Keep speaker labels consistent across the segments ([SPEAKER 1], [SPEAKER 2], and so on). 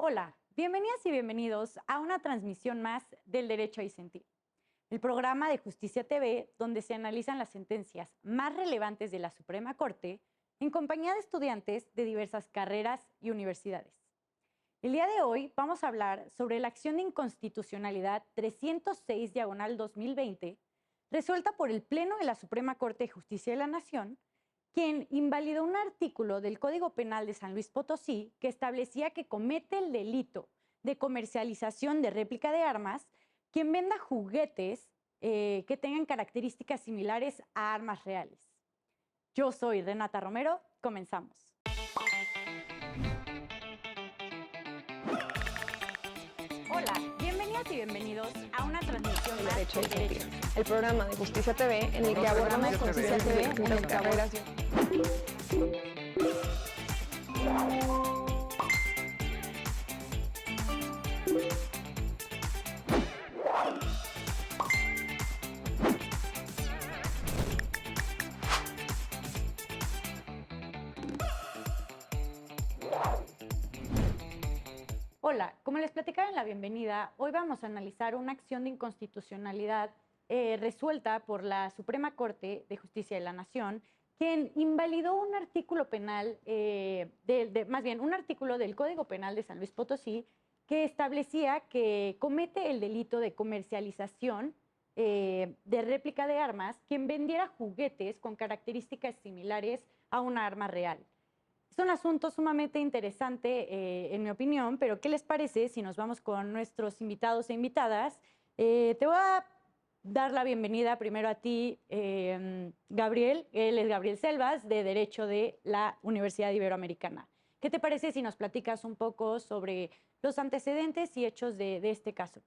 [SPEAKER 1] Hola, bienvenidas y bienvenidos a una transmisión más del Derecho a Disentir, el programa de Justicia TV donde se analizan las sentencias más relevantes de la Suprema Corte en compañía de estudiantes de diversas carreras y universidades. El día de hoy vamos a hablar sobre la acción de inconstitucionalidad 306/2020 resuelta por el Pleno de la Suprema Corte de Justicia de la Nación, quien invalidó un artículo del Código Penal de San Luis Potosí que establecía que comete el delito de comercialización de réplica de armas quien venda juguetes que tengan características similares a armas reales. Yo soy Renata Romero, comenzamos. Hola, bienvenidas y bienvenidos a una transmisión
[SPEAKER 2] El
[SPEAKER 1] más
[SPEAKER 2] Derecho a
[SPEAKER 1] del
[SPEAKER 2] Disentir,
[SPEAKER 1] Derecho a
[SPEAKER 2] el programa de Justicia TV en el que abordamos Justicia TV en las carreras.
[SPEAKER 1] Hola, como les platicaba en la bienvenida, hoy vamos a analizar una acción de inconstitucionalidad resuelta por la Suprema Corte de Justicia de la Nación, quien invalidó un artículo penal, más bien un artículo del Código Penal de San Luis Potosí que establecía que comete el delito de comercialización de réplica de armas quien vendiera juguetes con características similares a una arma real. Es un asunto sumamente interesante, en mi opinión, pero ¿qué les parece si nos vamos con nuestros invitados e invitadas? Te voy a dar la bienvenida primero a ti, Gabriel. Él es Gabriel Selvas, de Derecho de la Universidad Iberoamericana. ¿Qué te parece si nos platicas un poco sobre los antecedentes y hechos de este caso?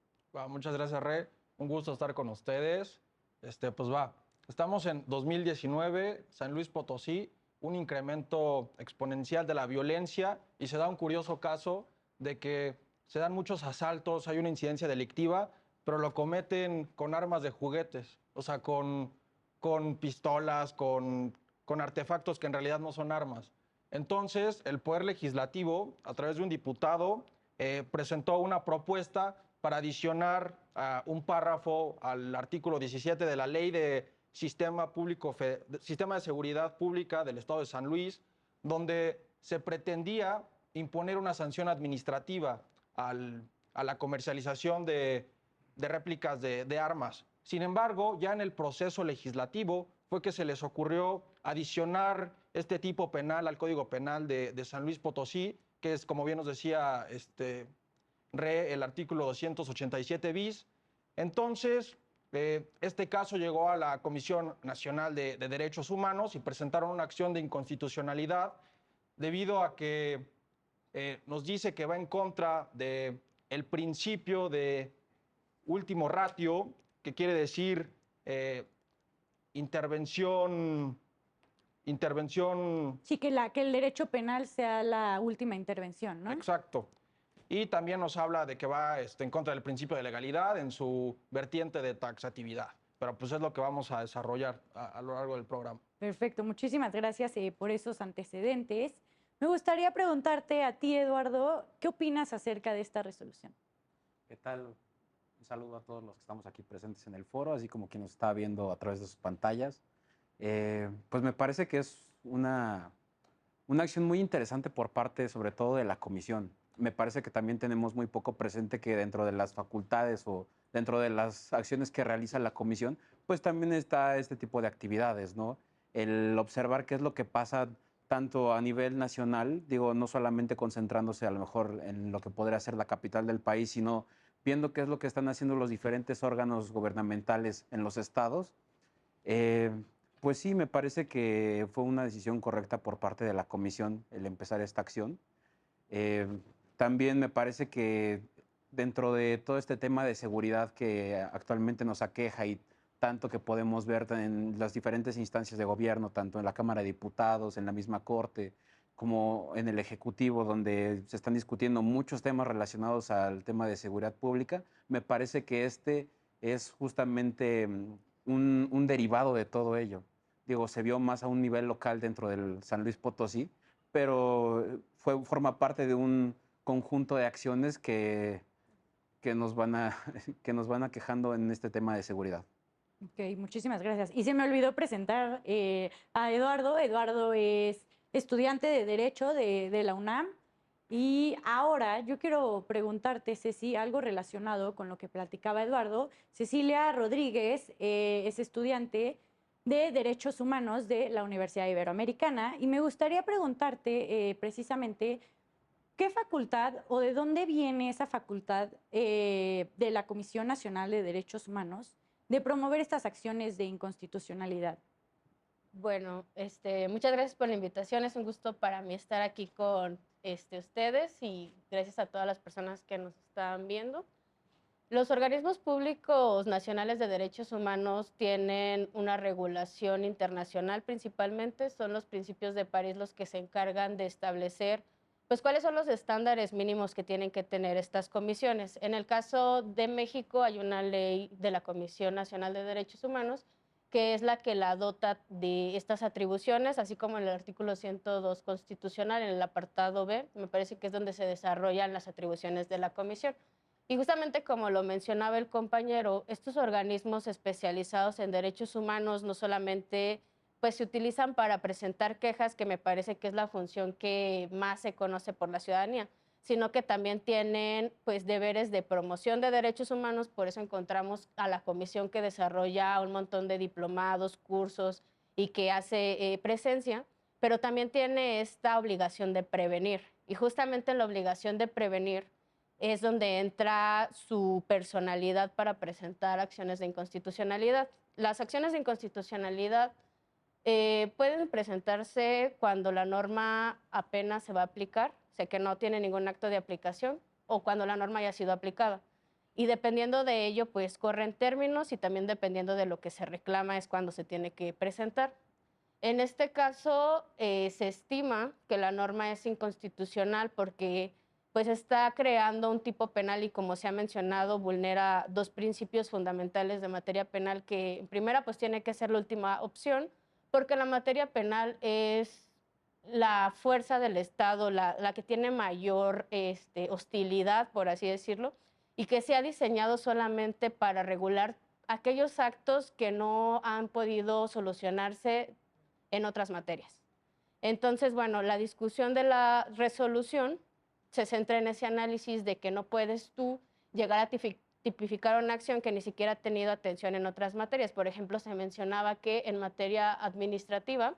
[SPEAKER 3] Muchas gracias, Re. Un gusto estar con ustedes. Estamos en 2019, San Luis Potosí, un incremento exponencial de la violencia y se da un curioso caso de que se dan muchos asaltos, hay una incidencia delictiva, pero lo cometen con armas de juguetes, o sea, con pistolas, con artefactos que en realidad no son armas. Entonces, el Poder Legislativo, a través de un diputado, presentó una propuesta para adicionar un párrafo al artículo 17 de la Ley de Sistema de Seguridad Pública del Estado de San Luis, donde se pretendía imponer una sanción administrativa a la comercialización de réplicas de armas. Sin embargo, ya en el proceso legislativo fue que se les ocurrió adicionar este tipo penal al Código Penal de San Luis Potosí, que es, como bien nos decía el artículo 287 bis. Entonces, este caso llegó a la Comisión Nacional de Derechos Humanos y presentaron una acción de inconstitucionalidad debido a que nos dice que va en contra del principio de último ratio, que quiere decir intervención.
[SPEAKER 1] Sí, que el derecho penal sea la última intervención, ¿no?
[SPEAKER 3] Exacto. Y también nos habla de que va en contra del principio de legalidad en su vertiente de taxatividad. Pero pues es lo que vamos a desarrollar a lo largo del programa.
[SPEAKER 1] Perfecto, muchísimas gracias por esos antecedentes. Me gustaría preguntarte a ti, Eduardo, ¿qué opinas acerca de esta resolución?
[SPEAKER 4] ¿Qué tal? Un saludo a todos los que estamos aquí presentes en el foro, así como quien nos está viendo a través de sus pantallas. Pues me parece que es una acción muy interesante por parte, sobre todo, de la comisión. Me parece que también tenemos muy poco presente que dentro de las facultades o dentro de las acciones que realiza la comisión, pues también está este tipo de actividades, ¿no? El observar qué es lo que pasa tanto a nivel nacional, digo, no solamente concentrándose a lo mejor en lo que podría ser la capital del país, sino viendo qué es lo que están haciendo los diferentes órganos gubernamentales en los estados. Eh, pues sí, me parece que fue una decisión correcta por parte de la comisión el empezar esta acción. Eh, También me parece que dentro de todo este tema de seguridad que actualmente nos aqueja y tanto que podemos ver en las diferentes instancias de gobierno, tanto en la Cámara de Diputados, en la misma Corte, como en el Ejecutivo, donde se están discutiendo muchos temas relacionados al tema de seguridad pública, me parece que este es justamente un derivado de todo ello. Digo, se vio más a un nivel local dentro del San Luis Potosí, pero forma parte de conjunto de acciones que nos van a, que nos van aquejando en este tema de seguridad.
[SPEAKER 1] Ok, muchísimas gracias. Y se me olvidó presentar a Eduardo. Eduardo es estudiante de Derecho de la UNAM. Y ahora yo quiero preguntarte, Ceci, algo relacionado con lo que platicaba Eduardo. Cecilia Rodríguez es estudiante de Derechos Humanos de la Universidad Iberoamericana y me gustaría preguntarte precisamente qué facultad o de dónde viene esa facultad de la Comisión Nacional de Derechos Humanos de promover estas acciones de inconstitucionalidad.
[SPEAKER 2] Bueno, muchas gracias por la invitación. Es un gusto para mí estar aquí con ustedes y gracias a todas las personas que nos están viendo. Los organismos públicos nacionales de derechos humanos tienen una regulación internacional principalmente. Son los principios de París los que se encargan de establecer pues cuáles son los estándares mínimos que tienen que tener estas comisiones. En el caso de México hay una ley de la Comisión Nacional de Derechos Humanos que es la que la dota de estas atribuciones, así como en el artículo 102 constitucional, en el apartado B, me parece que es donde se desarrollan las atribuciones de la comisión. Y justamente como lo mencionaba el compañero, estos organismos especializados en derechos humanos no solamente pues, se utilizan para presentar quejas, que me parece que es la función que más se conoce por la ciudadanía, sino que también tienen pues, deberes de promoción de derechos humanos. Por eso encontramos a la comisión que desarrolla un montón de diplomados, cursos y que hace presencia, pero también tiene esta obligación de prevenir. Y justamente en la obligación de prevenir es donde entra su personalidad para presentar acciones de inconstitucionalidad. Las acciones de inconstitucionalidad pueden presentarse cuando la norma apenas se va a aplicar, o sea que no tiene ningún acto de aplicación, o cuando la norma ya ha sido aplicada. Y dependiendo de ello, pues corren términos y también dependiendo de lo que se reclama es cuando se tiene que presentar. En este caso, se estima que la norma es inconstitucional porque pues está creando un tipo penal y, como se ha mencionado, vulnera dos principios fundamentales de materia penal que, en primera, pues tiene que ser la última opción, porque la materia penal es la fuerza del Estado, la que tiene mayor hostilidad, por así decirlo, y que se ha diseñado solamente para regular aquellos actos que no han podido solucionarse en otras materias. Entonces, bueno, la discusión de la resolución se centra en ese análisis de que no puedes tú llegar a tipificar una acción que ni siquiera ha tenido atención en otras materias. Por ejemplo, se mencionaba que en materia administrativa,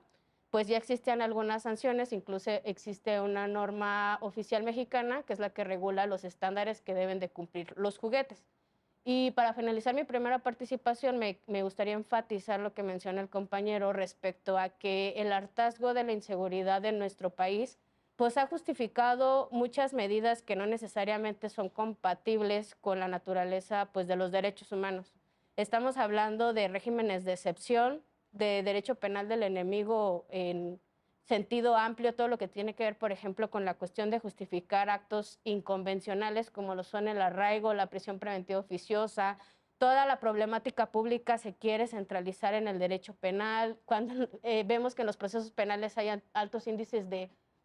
[SPEAKER 2] pues ya existían algunas sanciones, incluso existe una norma oficial mexicana, que es la que regula los estándares que deben de cumplir los juguetes. Y para finalizar mi primera participación, me gustaría enfatizar lo que menciona el compañero respecto a que el hartazgo de la inseguridad en nuestro país pues ha justificado muchas medidas que no necesariamente son compatibles con la naturaleza pues, de los derechos humanos. Estamos hablando de regímenes de excepción, de derecho penal del enemigo en sentido amplio, todo lo que tiene que ver, por ejemplo, con la cuestión de justificar actos inconvencionales como lo son el arraigo, la prisión preventiva oficiosa. Toda la problemática pública se quiere centralizar en el derecho penal. Cuando vemos que en los procesos penales hay altos índices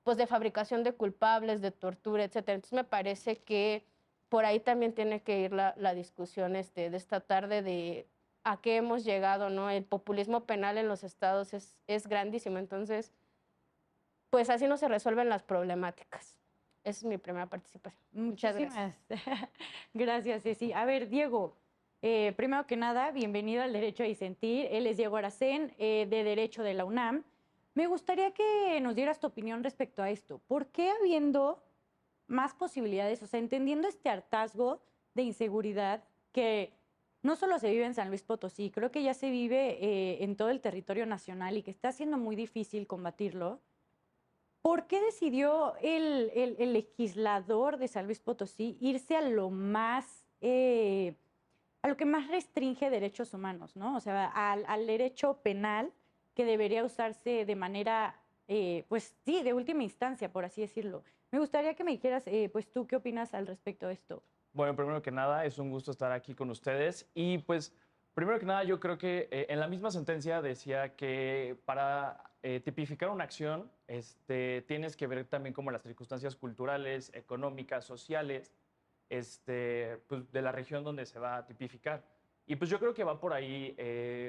[SPEAKER 2] pues de fabricación de culpables, de tortura, etcétera. Entonces me parece que por ahí también tiene que ir la discusión de esta tarde de a qué hemos llegado, ¿no? El populismo penal en los estados es grandísimo, entonces pues así no se resuelven las problemáticas. Esa es mi primera participación. Muchas gracias.
[SPEAKER 1] Gracias, Ceci. A ver, Diego, primero que nada, bienvenido al Derecho a Disentir. Él es Diego Aracén, de Derecho de la UNAM. Me gustaría que nos dieras tu opinión respecto a esto. ¿Por qué habiendo más posibilidades, o sea, entendiendo este hartazgo de inseguridad que no solo se vive en San Luis Potosí, creo que ya se vive en todo el territorio nacional y que está siendo muy difícil combatirlo? ¿Por qué decidió el legislador de San Luis Potosí irse a lo más, a lo que más restringe derechos humanos, ¿no? O sea, al derecho penal que debería usarse de manera, pues sí, de última instancia, por así decirlo? Me gustaría que me dijeras, pues tú, ¿qué opinas al respecto de esto?
[SPEAKER 5] Bueno, primero que nada, es un gusto estar aquí con ustedes. Y pues, primero que nada, yo creo que en la misma sentencia decía que para tipificar una acción, tienes que ver también como las circunstancias culturales, económicas, sociales, pues, de la región donde se va a tipificar. Y pues yo creo que va por ahí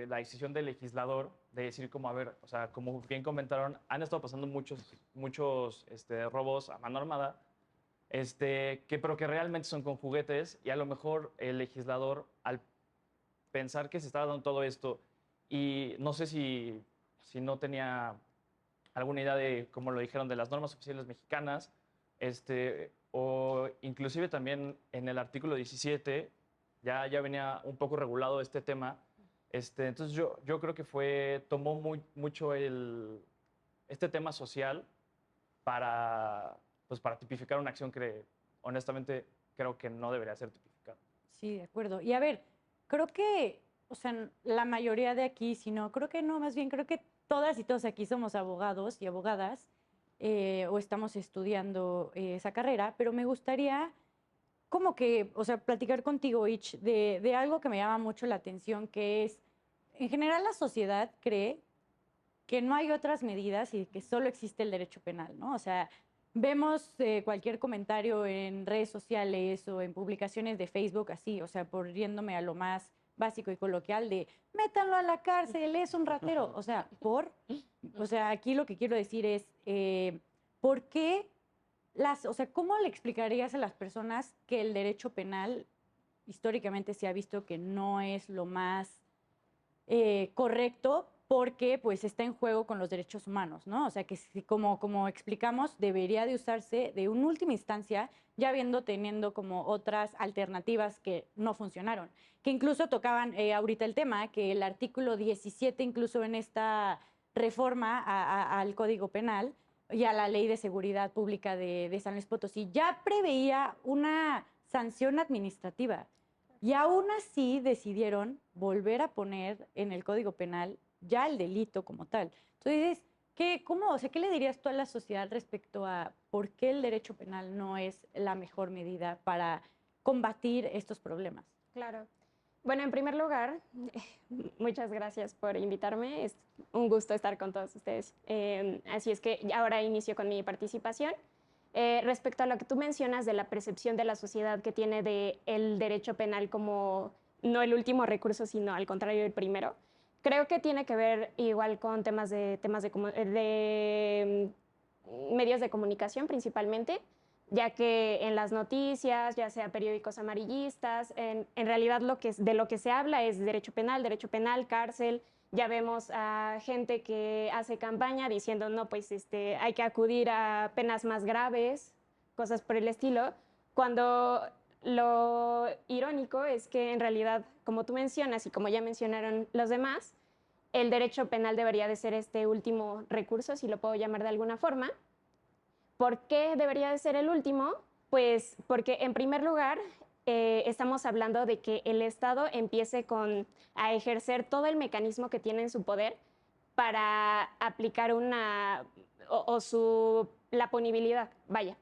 [SPEAKER 5] la decisión del legislador de decir como, a ver, o sea, como bien comentaron, han estado pasando muchos robos a mano armada, pero que realmente son con juguetes, y a lo mejor el legislador, al pensar que se estaba dando todo esto, y no sé si no tenía alguna idea de, como lo dijeron, de las normas oficiales mexicanas, o inclusive también en el artículo 17 ya venía un poco regulado este tema. Entonces yo creo que tomó mucho este tema social pues para tipificar una acción que honestamente creo que no debería ser tipificada.
[SPEAKER 1] Sí, de acuerdo. Y a ver, creo que, o sea, la mayoría de aquí, si no, creo que no, más bien creo que todas y todos aquí somos abogados y abogadas o estamos estudiando esa carrera, pero me gustaría como que, o sea, platicar contigo, Ich, de algo que me llama mucho la atención, que es, en general la sociedad cree que no hay otras medidas y que solo existe el derecho penal, ¿no? O sea, vemos cualquier comentario en redes sociales o en publicaciones de Facebook así, o sea, por yéndome a lo más básico y coloquial de métanlo a la cárcel, es un ratero. O sea, aquí lo que quiero decir es, ¿por qué o sea, cómo le explicarías a las personas que el derecho penal históricamente se ha visto que no es lo más correcto porque pues está en juego con los derechos humanos, ¿no? O sea, que como explicamos, debería de usarse de una última instancia, ya teniendo como otras alternativas que no funcionaron, que incluso tocaban ahorita el tema, que el artículo 17, incluso en esta reforma al Código Penal y a la Ley de Seguridad Pública de San Luis Potosí, ya preveía una sanción administrativa. Y aún así decidieron volver a poner en el Código Penal ya el delito como tal. Entonces, o sea, ¿qué le dirías tú a la sociedad respecto a por qué el derecho penal no es la mejor medida para combatir estos problemas?
[SPEAKER 6] Claro. Bueno, en primer lugar, muchas gracias por invitarme. Es un gusto estar con todos ustedes. Así es que ahora inicio con mi participación. Respecto a lo que tú mencionas de la percepción de la sociedad que tiene del derecho penal como no el último recurso, sino al contrario el primero, creo que tiene que ver igual con temas de medios de comunicación principalmente, ya que en las noticias, ya sea periódicos amarillistas, en realidad de lo que se habla es derecho penal, cárcel. Ya vemos a gente que hace campaña diciendo, no, pues hay que acudir a penas más graves, cosas por el estilo, cuando lo irónico es que en realidad, como tú mencionas y como ya mencionaron los demás, el derecho penal debería de ser este último recurso, si lo puedo llamar de alguna forma. ¿Por qué debería de ser el último? Pues porque en primer lugar estamos hablando de que el Estado empiece a ejercer todo el mecanismo que tiene en su poder para aplicar la punibilidad, vaya.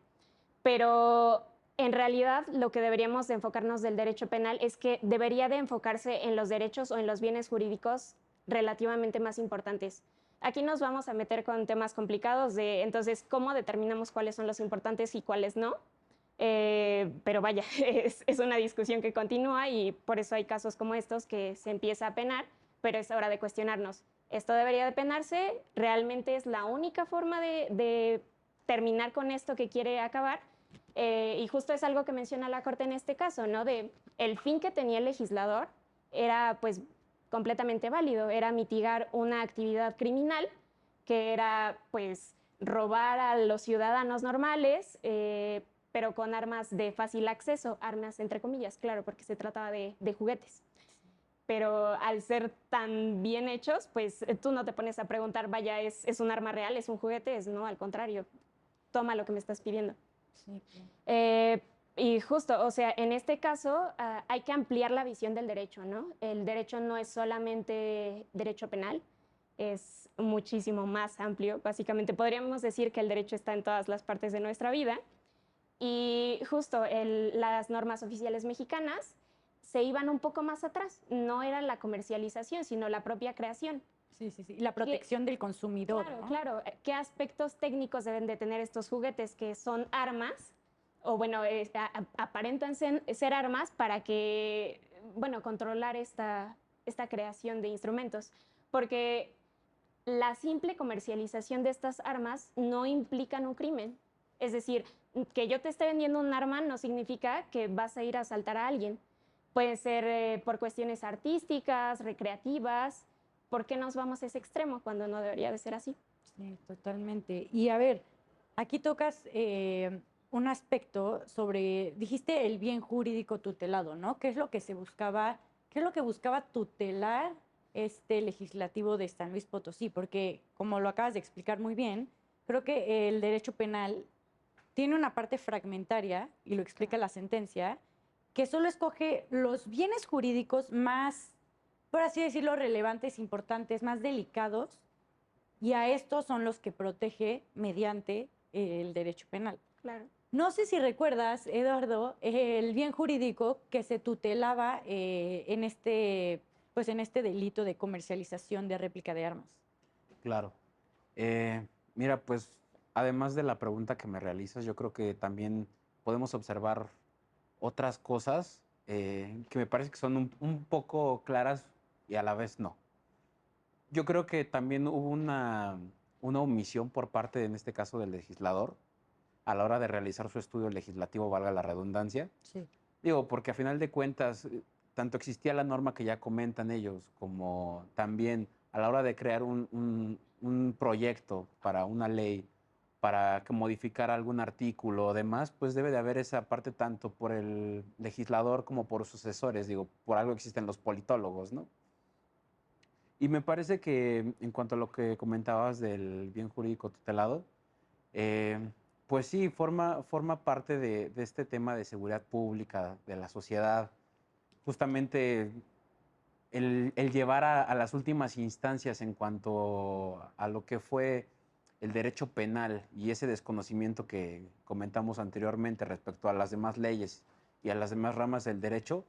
[SPEAKER 6] Pero en realidad lo que deberíamos de enfocarnos del derecho penal es que debería de enfocarse en los derechos o en los bienes jurídicos relativamente más importantes. Aquí nos vamos a meter con temas complicados de, entonces, ¿cómo determinamos cuáles son los importantes y cuáles no? Pero vaya, es una discusión que continúa y por eso hay casos como estos que se empieza a penar, pero es hora de cuestionarnos. ¿Esto debería de penarse? ¿Realmente es la única forma de terminar con esto que quiere acabar? Y justo es algo que menciona la Corte en este caso, ¿no? El fin que tenía el legislador era pues completamente válido, era mitigar una actividad criminal que era pues robar a los ciudadanos normales, pero con armas de fácil acceso, armas entre comillas, claro, porque se trataba de juguetes. Pero al ser tan bien hechos, pues tú no te pones a preguntar, vaya, ¿es un arma real? ¿Es un juguete? No, al contrario, toma lo que me estás pidiendo. Sí. Y justo, o sea, en este caso hay que ampliar la visión del derecho, ¿no? El derecho no es solamente derecho penal, es muchísimo más amplio. Básicamente podríamos decir que el derecho está en todas las partes de nuestra vida. Y justo las normas oficiales mexicanas se iban un poco más atrás. No era la comercialización, sino la propia creación.
[SPEAKER 1] Sí, sí, sí. Y la protección del consumidor,
[SPEAKER 6] Claro,
[SPEAKER 1] ¿no?
[SPEAKER 6] claro. ¿Qué aspectos técnicos deben de tener estos juguetes que son armas? O bueno, aparentan ser armas para que, bueno, controlar esta creación de instrumentos. Porque la simple comercialización de estas armas no implican un crimen. Es decir, que yo te esté vendiendo un arma no significa que vas a ir a asaltar a alguien. Puede ser por cuestiones artísticas, recreativas. ¿Por qué nos vamos a ese extremo cuando no debería de ser así?
[SPEAKER 1] Sí, totalmente. Y a ver, aquí tocas un aspecto sobre, dijiste el bien jurídico tutelado, ¿no? ¿Qué es lo que se buscaba, qué es lo que buscaba tutelar este legislativo de San Luis Potosí? Porque, como lo acabas de explicar muy bien, creo que el derecho penal tiene una parte fragmentaria, y lo explica la sentencia, que solo escoge los bienes jurídicos más, por así decirlo, relevantes, importantes, más delicados, y a estos son los que protege mediante el derecho penal.
[SPEAKER 6] Claro.
[SPEAKER 1] No sé si recuerdas, Eduardo, el bien jurídico que se tutelaba pues en este delito de comercialización de réplica de armas.
[SPEAKER 4] Claro. Mira, pues además de la pregunta que me realizas, yo creo que también podemos observar otras cosas que me parece que son un poco claras y a la vez no. Yo creo que también hubo una omisión por parte, en este caso, del legislador a la hora de realizar su estudio legislativo, valga la redundancia.
[SPEAKER 1] Sí.
[SPEAKER 4] Digo, porque a final de cuentas, tanto existía la norma que ya comentan ellos, como también a la hora de crear un proyecto para una ley, para que modificar algún artículo o demás, pues debe de haber esa parte tanto por el legislador como por sus asesores. Digo, por algo existen los politólogos, ¿no? Y me parece que en cuanto a lo que comentabas del bien jurídico tutelado, eh, pues sí, forma parte de este tema de seguridad pública, de la sociedad. Justamente el llevar a las últimas instancias en cuanto a lo que fue el derecho penal y ese desconocimiento que comentamos anteriormente respecto a las demás leyes y a las demás ramas del derecho,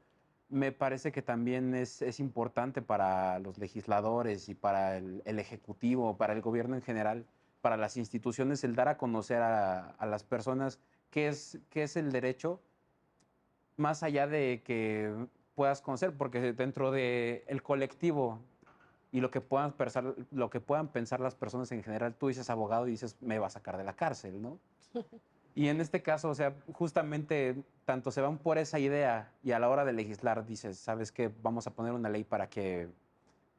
[SPEAKER 4] me parece que también es importante para los legisladores y para el Ejecutivo, para el gobierno en general, para las instituciones, el dar a conocer a las personas qué es el derecho, más allá de que puedas conocer, porque dentro del colectivo y lo que puedan pensar las personas en general, tú dices abogado y dices, me va a sacar de la cárcel, ¿no? Y en este caso, o sea, justamente tanto se van por esa idea y a la hora de legislar dices, ¿sabes qué? Vamos a poner una ley para que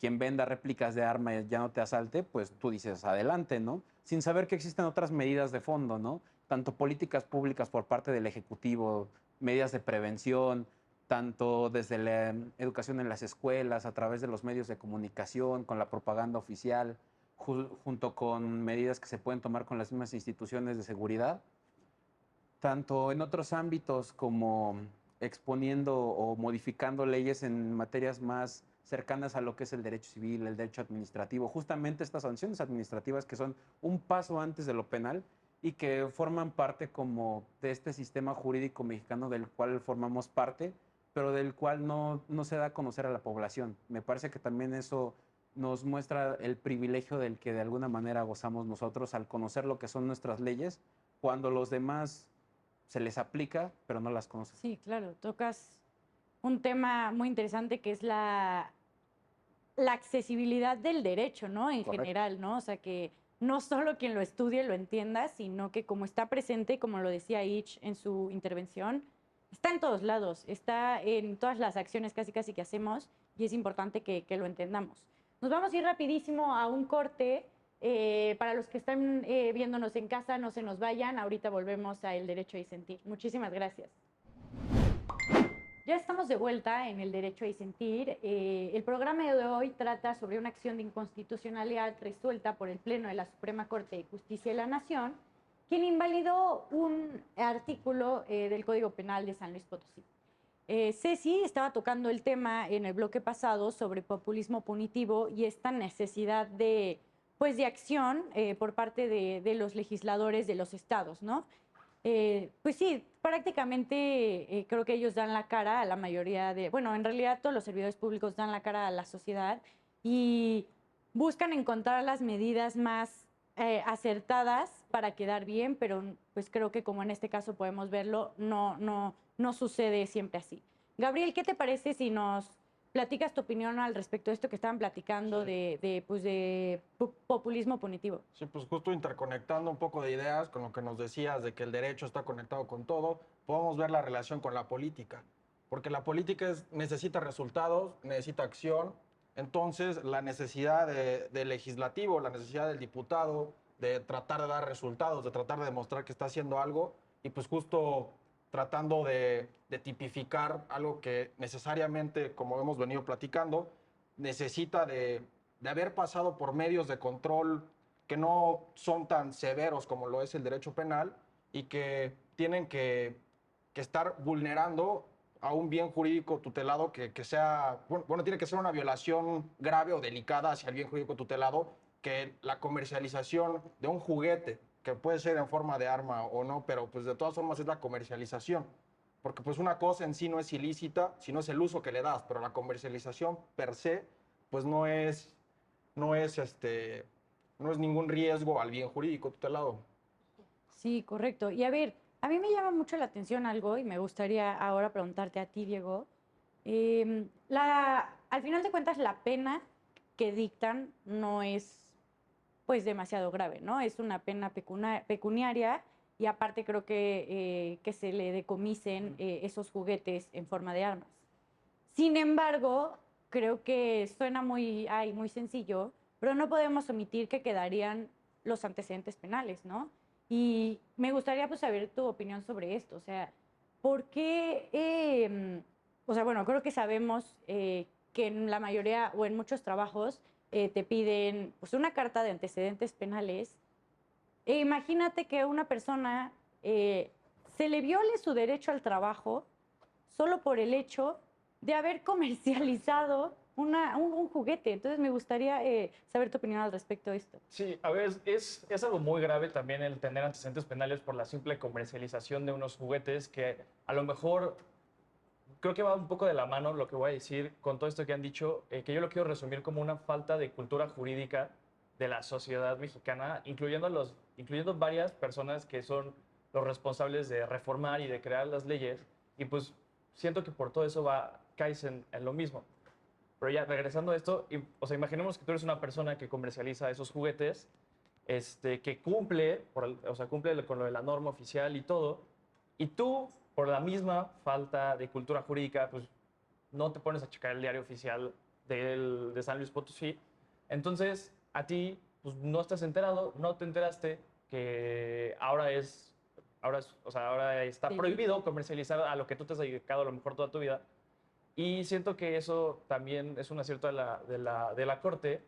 [SPEAKER 4] quien venda réplicas de arma ya no te asalte, pues tú dices, adelante, ¿no? Sin saber que existen otras medidas de fondo, ¿no? Tanto políticas públicas por parte del Ejecutivo, medidas de prevención, tanto desde la educación en las escuelas, a través de los medios de comunicación, con la propaganda oficial, junto con medidas que se pueden tomar con las mismas instituciones de seguridad, tanto en otros ámbitos como exponiendo o modificando leyes en materias más cercanas a lo que es el derecho civil, el derecho administrativo, justamente estas sanciones administrativas que son un paso antes de lo penal y que forman parte como de este sistema jurídico mexicano del cual formamos parte, pero del cual no se da a conocer a la población. Me parece que también eso nos muestra el privilegio del que de alguna manera gozamos nosotros al conocer lo que son nuestras leyes, cuando los demás se les aplica, pero no las conocen.
[SPEAKER 1] Sí, claro, tocas un tema muy interesante que es la accesibilidad del derecho, ¿no? En
[SPEAKER 4] Correcto.
[SPEAKER 1] general, ¿no? O sea, que no solo quien lo estudie lo entienda, sino que como está presente, como lo decía Ich en su intervención, está en todos lados, está en todas las acciones casi casi que hacemos y es importante que lo entendamos. Nos vamos a ir rapidísimo a un corte. Para los que están viéndonos en casa, no se nos vayan. Ahorita volvemos a El Derecho a Disentir. Muchísimas gracias. Ya estamos de vuelta en El Derecho a Disentir. El programa de hoy trata sobre una acción de inconstitucionalidad resuelta por el Pleno de la Suprema Corte de Justicia de la Nación, quien invalidó un artículo del Código Penal de San Luis Potosí. Ceci estaba tocando el tema en el bloque pasado sobre populismo punitivo y esta necesidad de acción por parte de los legisladores de los estados, ¿no? Pues sí, prácticamente creo que ellos dan la cara a la mayoría bueno, en realidad todos los servidores públicos dan la cara a la sociedad y buscan encontrar las medidas más acertadas para quedar bien, pero pues creo que como en este caso podemos verlo, no sucede siempre así. Gabriel, ¿qué te parece si nos platicas tu opinión al respecto de esto que estaban platicando de populismo punitivo?
[SPEAKER 3] Sí, pues justo interconectando un poco de ideas con lo que nos decías de que el derecho está conectado con todo, podemos ver la relación con la política, porque la política necesita resultados, necesita acción, entonces la necesidad del legislativo, la necesidad del diputado de tratar de dar resultados, de tratar de demostrar que está haciendo algo y pues justo tratando de tipificar algo que necesariamente, como hemos venido platicando, necesita de haber pasado por medios de control que no son tan severos como lo es el derecho penal y que tienen que estar vulnerando a un bien jurídico tutelado que sea, bueno, tiene que ser una violación grave o delicada hacia el bien jurídico tutelado, que la comercialización de un juguete, que puede ser en forma de arma o no, pero pues de todas formas es la comercialización. Porque pues una cosa en sí no es ilícita, sino es el uso que le das, pero la comercialización per se, pues no es ningún riesgo al bien jurídico tutelado.
[SPEAKER 1] Sí, correcto. Y a ver, a mí me llama mucho la atención algo y me gustaría ahora preguntarte a ti, Diego. Al final de cuentas, la pena que dictan no es pues demasiado grave, ¿no? Es una pena pecuniaria y aparte creo que se le decomisen esos juguetes en forma de armas. Sin embargo, creo que suena muy sencillo, pero no podemos omitir que quedarían los antecedentes penales, ¿no? Y me gustaría pues saber tu opinión sobre esto, o sea, ¿por qué? O sea, bueno, creo que sabemos que en la mayoría o en muchos trabajos te piden pues una carta de antecedentes penales. E imagínate que una persona se le viole su derecho al trabajo solo por el hecho de haber comercializado un juguete. Entonces me gustaría saber tu opinión al respecto de esto.
[SPEAKER 5] Sí, a ver, es algo muy grave también el tener antecedentes penales por la simple comercialización de unos juguetes que a lo mejor creo que va un poco de la mano lo que voy a decir con todo esto que han dicho, que yo lo quiero resumir como una falta de cultura jurídica de la sociedad mexicana, incluyendo varias personas que son los responsables de reformar y de crear las leyes, y pues siento que por todo eso caes en lo mismo. Pero ya, regresando a esto, o sea, imaginemos que tú eres una persona que comercializa esos juguetes, que cumple, o sea, cumple con lo de la norma oficial y todo, y tú, por la misma falta de cultura jurídica, pues no te pones a checar el diario oficial de San Luis Potosí. Entonces, a ti, pues no estás enterado, no te enteraste que o sea, ahora está
[SPEAKER 1] Sí.
[SPEAKER 5] prohibido comercializar a lo que tú te has dedicado a lo mejor toda tu vida. Y siento que eso también es un acierto de la Corte,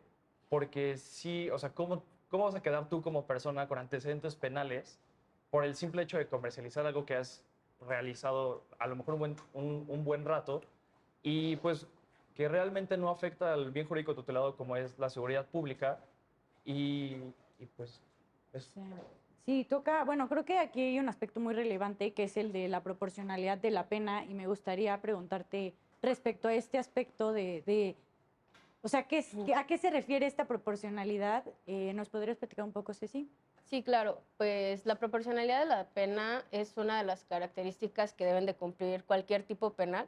[SPEAKER 5] porque sí, o sea, ¿cómo vas a quedar tú como persona con antecedentes penales por el simple hecho de comercializar algo que has realizado a lo mejor un buen rato y pues que realmente no afecta al bien jurídico tutelado como es la seguridad pública y pues es...
[SPEAKER 1] Sí, toca, bueno, creo que aquí hay un aspecto muy relevante que es el de la proporcionalidad de la pena y me gustaría preguntarte respecto a este aspecto o sea, ¿a qué se refiere esta proporcionalidad? ¿Nos podrías platicar un poco, Ceci?
[SPEAKER 2] Sí, claro, pues la proporcionalidad de la pena es una de las características que deben de cumplir cualquier tipo penal.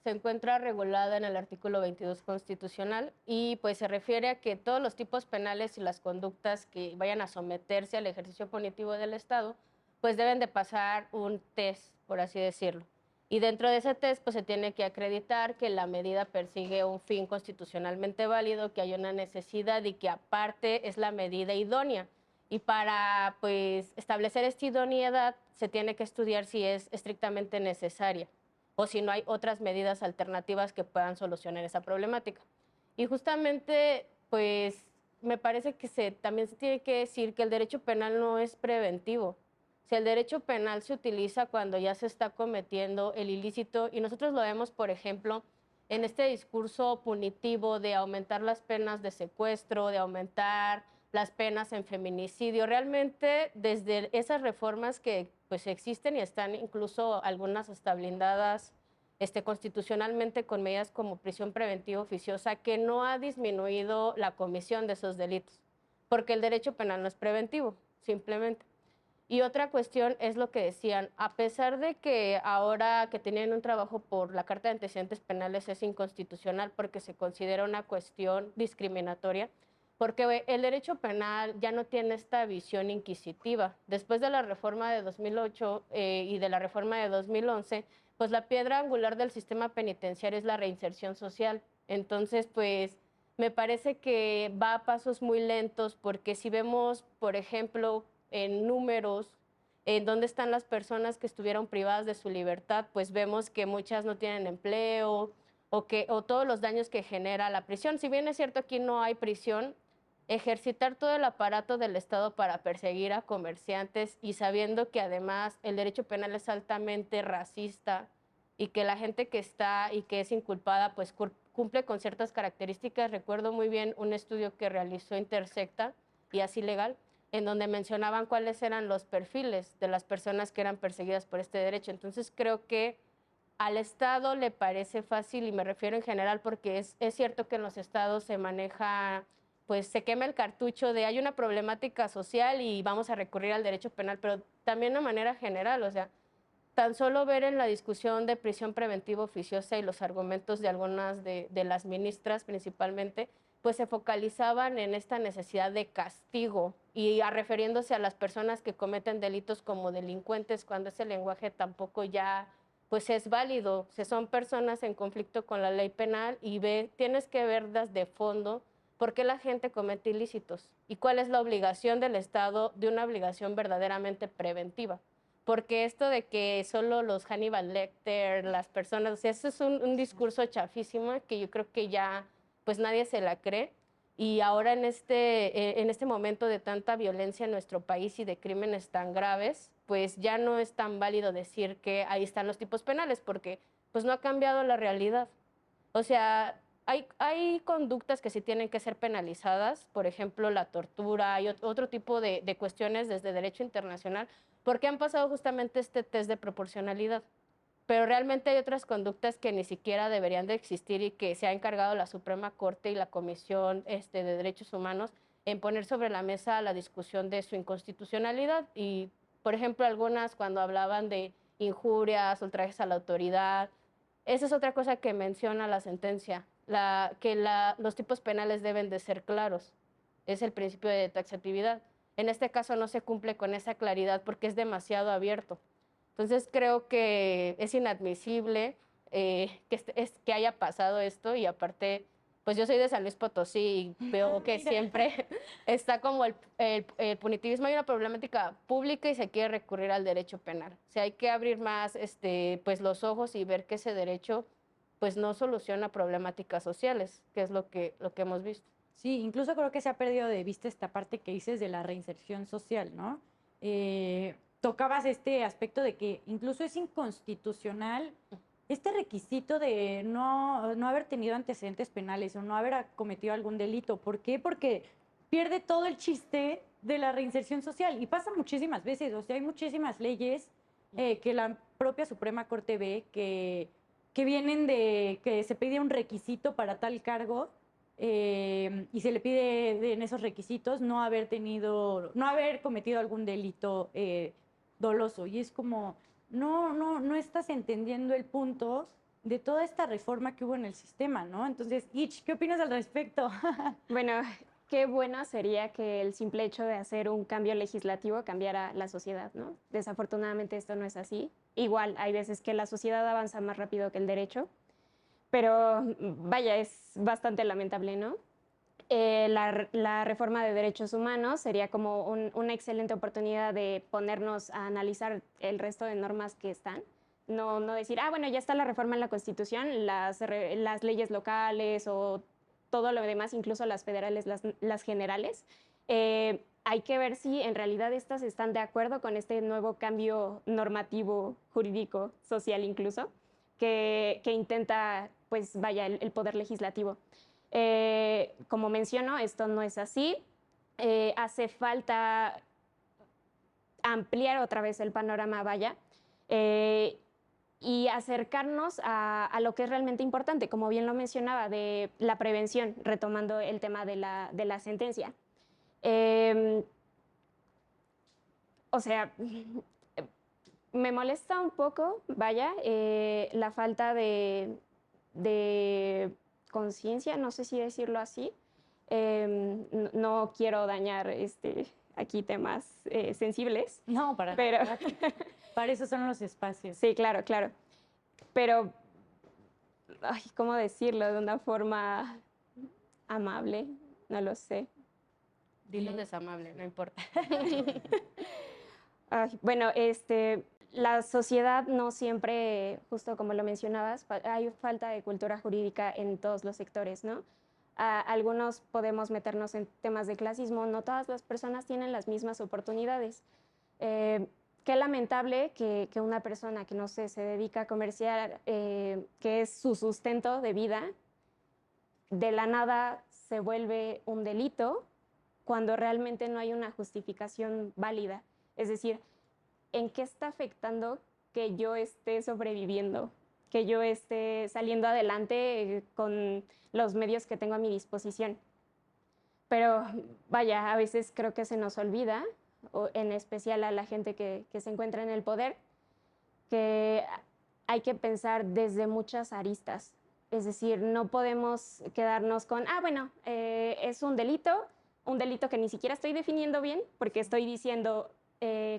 [SPEAKER 2] Se encuentra regulada en el artículo 22 constitucional y pues se refiere a que todos los tipos penales y las conductas que vayan a someterse al ejercicio punitivo del Estado pues deben de pasar un test, por así decirlo. Y dentro de ese test pues se tiene que acreditar que la medida persigue un fin constitucionalmente válido, que hay una necesidad y que aparte es la medida idónea. Y para pues establecer esta idoneidad se tiene que estudiar si es estrictamente necesaria o si no hay otras medidas alternativas que puedan solucionar esa problemática. Y justamente, pues, me parece que también se tiene que decir que el derecho penal no es preventivo. O sea, el derecho penal se utiliza cuando ya se está cometiendo el ilícito y nosotros lo vemos, por ejemplo, en este discurso punitivo de aumentar las penas de secuestro, de aumentar las penas en feminicidio. Realmente, desde esas reformas que pues existen y están incluso algunas hasta blindadas constitucionalmente con medidas como prisión preventiva oficiosa, que no ha disminuido la comisión de esos delitos, porque el derecho penal no es preventivo, simplemente. Y otra cuestión es lo que decían, a pesar de que ahora que tenían un trabajo por la Carta de Antecedentes Penales es inconstitucional porque se considera una cuestión discriminatoria, porque el derecho penal ya no tiene esta visión inquisitiva. Después de la reforma de 2008 y de la reforma de 2011, pues la piedra angular del sistema penitenciario es la reinserción social. Entonces, pues me parece que va a pasos muy lentos porque si vemos, por ejemplo, en números, en dónde están las personas que estuvieron privadas de su libertad, pues vemos que muchas no tienen empleo o todos los daños que genera la prisión. Si bien es cierto aquí no hay prisión, ejercitar todo el aparato del Estado para perseguir a comerciantes y sabiendo que además el derecho penal es altamente racista y que la gente que está y que es inculpada pues cumple con ciertas características. Recuerdo muy bien un estudio que realizó Intersecta y Así Legal, en donde mencionaban cuáles eran los perfiles de las personas que eran perseguidas por este derecho. Entonces creo que al Estado le parece fácil, y me refiero en general porque es cierto que en los estados se maneja, pues se quema el cartucho de hay una problemática social y vamos a recurrir al derecho penal, pero también de manera general, o sea, tan solo ver en la discusión de prisión preventiva oficiosa y los argumentos de algunas de las ministras principalmente, pues se focalizaban en esta necesidad de castigo y refiriéndose a las personas que cometen delitos como delincuentes, cuando ese lenguaje tampoco ya pues es válido. O sea, son personas en conflicto con la ley penal y tienes que ver desde fondo por qué la gente comete ilícitos y cuál es la obligación del Estado de una obligación verdaderamente preventiva. Porque esto de que solo los Hannibal Lecter, las personas, o sea, eso es un discurso chafísimo que yo creo que ya pues nadie se la cree. Y ahora en este momento de tanta violencia en nuestro país y de crímenes tan graves, pues ya no es tan válido decir que ahí están los tipos penales, porque pues no ha cambiado la realidad. O sea, hay conductas que sí tienen que ser penalizadas, por ejemplo, la tortura y otro tipo de cuestiones desde derecho internacional, porque han pasado justamente este test de proporcionalidad. Pero realmente hay otras conductas que ni siquiera deberían de existir y que se ha encargado la Suprema Corte y la Comisión de Derechos Humanos en poner sobre la mesa la discusión de su inconstitucionalidad. Y, por ejemplo, algunas cuando hablaban de injurias, ultrajes a la autoridad, esa es otra cosa que menciona la sentencia, los tipos penales deben de ser claros. Es el principio de taxatividad. En este caso no se cumple con esa claridad porque es demasiado abierto. Entonces creo que es inadmisible que haya pasado esto y aparte, pues yo soy de San Luis Potosí y veo que siempre está como el punitivismo. Hay una problemática pública y se quiere recurrir al derecho penal. O sea, hay que abrir más pues los ojos y ver que ese derecho pues no soluciona problemáticas sociales, que es lo que hemos visto.
[SPEAKER 1] Sí, incluso creo que se ha perdido de vista esta parte que dices de la reinserción social, ¿no? Tocabas este aspecto de que incluso es inconstitucional este requisito de no haber tenido antecedentes penales o no haber cometido algún delito. ¿Por qué? Porque pierde todo el chiste de la reinserción social y pasa muchísimas veces. O sea, hay muchísimas leyes que la propia Suprema Corte ve que vienen de que se pide un requisito para tal cargo y se le pide en esos requisitos no haber cometido algún delito doloso. Y es como, no estás entendiendo el punto de toda esta reforma que hubo en el sistema, ¿no? Entonces, Ich, ¿qué opinas al respecto?
[SPEAKER 6] Bueno, qué bueno sería que el simple hecho de hacer un cambio legislativo cambiara la sociedad, ¿no? Desafortunadamente esto no es así. Igual, hay veces que la sociedad avanza más rápido que el derecho, pero vaya, es bastante lamentable, ¿no? La reforma de derechos humanos sería como una excelente oportunidad de ponernos a analizar el resto de normas que están. No decir, bueno, ya está la reforma en la Constitución, las leyes locales o todo lo demás, incluso las federales, las generales. Hay que ver si en realidad estas están de acuerdo con este nuevo cambio normativo, jurídico, social incluso, que intenta, pues vaya, el poder legislativo. Como menciono, esto no es así. Hace falta ampliar otra vez el panorama, vaya. y acercarnos a lo que es realmente importante, como bien lo mencionaba, de la prevención, retomando el tema de la sentencia. O sea, me molesta un poco, vaya, la falta de conciencia, no sé si decirlo así. No quiero dañar aquí temas sensibles,
[SPEAKER 1] No,
[SPEAKER 6] pero
[SPEAKER 1] para eso son los espacios.
[SPEAKER 6] sí, claro, claro. Pero, ay, ¿cómo decirlo de una forma amable? No lo sé.
[SPEAKER 2] Dilo desamable, no importa.
[SPEAKER 6] Ay, bueno, la sociedad no siempre, justo como lo mencionabas, hay falta de cultura jurídica en todos los sectores, ¿no? Algunos podemos meternos en temas de clasismo, no todas las personas tienen las mismas oportunidades. Qué lamentable que una persona que, no sé, se dedica a comerciar, que es su sustento de vida, de la nada se vuelve un delito cuando realmente no hay una justificación válida. Es decir, ¿en qué está afectando que yo esté sobreviviendo, que yo esté saliendo adelante con los medios que tengo a mi disposición? Pero vaya, a veces creo que se nos olvida, en especial a la gente que se encuentra en el poder, que hay que pensar desde muchas aristas. Es decir, no podemos quedarnos con, bueno, es un delito que ni siquiera estoy definiendo bien, porque estoy diciendo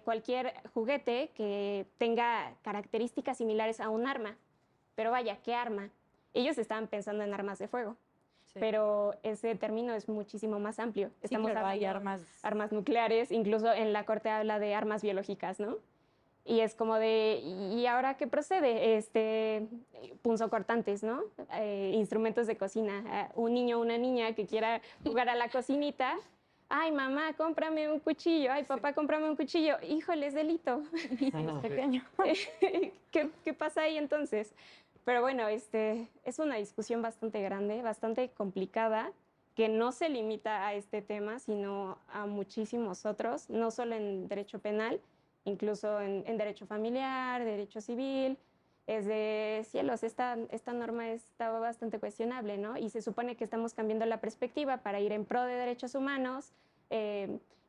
[SPEAKER 6] cualquier juguete que tenga características similares a un arma. Pero vaya, ¿qué arma? Ellos estaban pensando en armas de fuego.
[SPEAKER 1] Sí.
[SPEAKER 6] Pero ese término es muchísimo más amplio.
[SPEAKER 1] Sí, claro, hay
[SPEAKER 6] hablando armas nucleares, incluso en la corte habla de armas biológicas, ¿no? Y es como de, ¿y ahora qué procede? Punzocortantes, ¿no? Instrumentos de cocina. Un niño o una niña que quiera jugar a la cocinita, ay, mamá, cómprame un cuchillo. Ay, papá, cómprame un cuchillo. Híjole, es delito.
[SPEAKER 1] Sí, es pequeño.
[SPEAKER 6] ¿Qué pasa ahí entonces? Pero bueno, es una discusión bastante grande, bastante complicada, que no se limita a este tema, sino a muchísimos otros, no solo en derecho penal, incluso en derecho familiar, derecho civil. Es de cielos, esta norma está bastante cuestionable, ¿no? Y se supone que estamos cambiando la perspectiva para ir en pro de derechos humanos.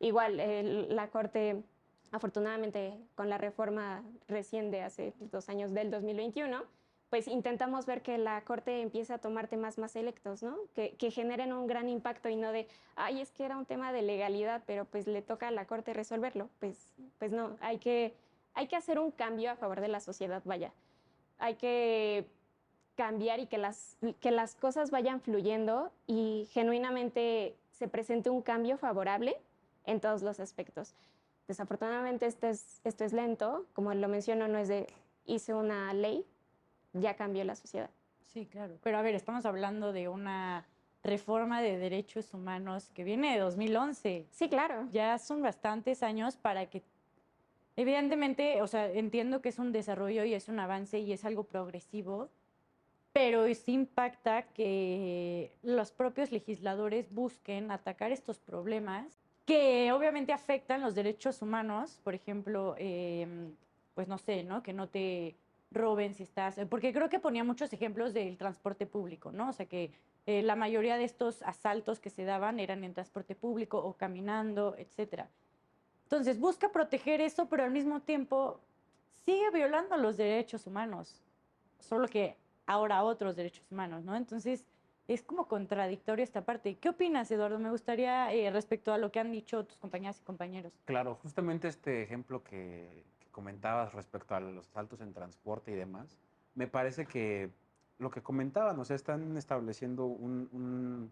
[SPEAKER 6] Igual, la Corte, afortunadamente, con la reforma recién de hace 2 años del 2021, pues intentamos ver que la Corte empiece a tomar temas más selectos, ¿no? Que generen un gran impacto y no de, ay, es que era un tema de legalidad, pero pues le toca a la Corte resolverlo. Pues no, hay que hacer un cambio a favor de la sociedad, vaya. Hay que cambiar y que las cosas vayan fluyendo y genuinamente se presente un cambio favorable en todos los aspectos. Desafortunadamente esto es lento, como lo menciono, no es de hice una ley, ya cambió la sociedad.
[SPEAKER 1] Sí, claro. Pero a ver, estamos hablando de una reforma de derechos humanos que viene de 2011.
[SPEAKER 6] Sí, claro.
[SPEAKER 1] Ya son bastantes años para que, evidentemente, o sea, entiendo que es un desarrollo y es un avance y es algo progresivo, pero sí impacta que los propios legisladores busquen atacar estos problemas que obviamente afectan los derechos humanos, por ejemplo, pues no sé, ¿no? Que no te roben si estás, porque creo que ponía muchos ejemplos del transporte público, ¿no? O sea que la mayoría de estos asaltos que se daban eran en transporte público o caminando, etcétera. Entonces busca proteger eso, pero al mismo tiempo sigue violando los derechos humanos, solo que ahora otros derechos humanos, ¿no? Entonces es como contradictorio esta parte. ¿Qué opinas, Eduardo? Me gustaría respecto a lo que han dicho tus compañeras y compañeros.
[SPEAKER 4] Claro, justamente este ejemplo que comentabas respecto a los asaltos en transporte y demás, me parece que lo que comentaban, o sea, están estableciendo una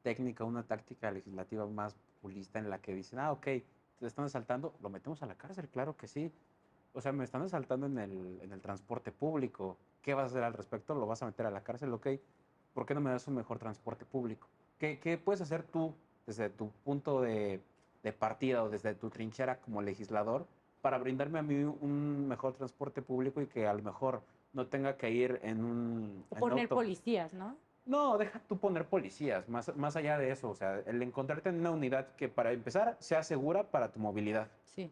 [SPEAKER 4] técnica, una táctica legislativa más populista en la que dicen, ok, te están asaltando, lo metemos a la cárcel, claro que sí. O sea, me están asaltando en el transporte público. ¿Qué vas a hacer al respecto? ¿Lo vas a meter a la cárcel? Ok, ¿por qué no me das un mejor transporte público? ¿Qué puedes hacer tú desde tu punto de partida o desde tu trinchera como legislador para brindarme a mí un mejor transporte público y que a lo mejor no tenga que ir en un...
[SPEAKER 1] O poner policías, ¿no?
[SPEAKER 4] No, deja tú poner policías, más allá de eso, o sea, el encontrarte en una unidad que para empezar sea segura para tu movilidad.
[SPEAKER 1] Sí.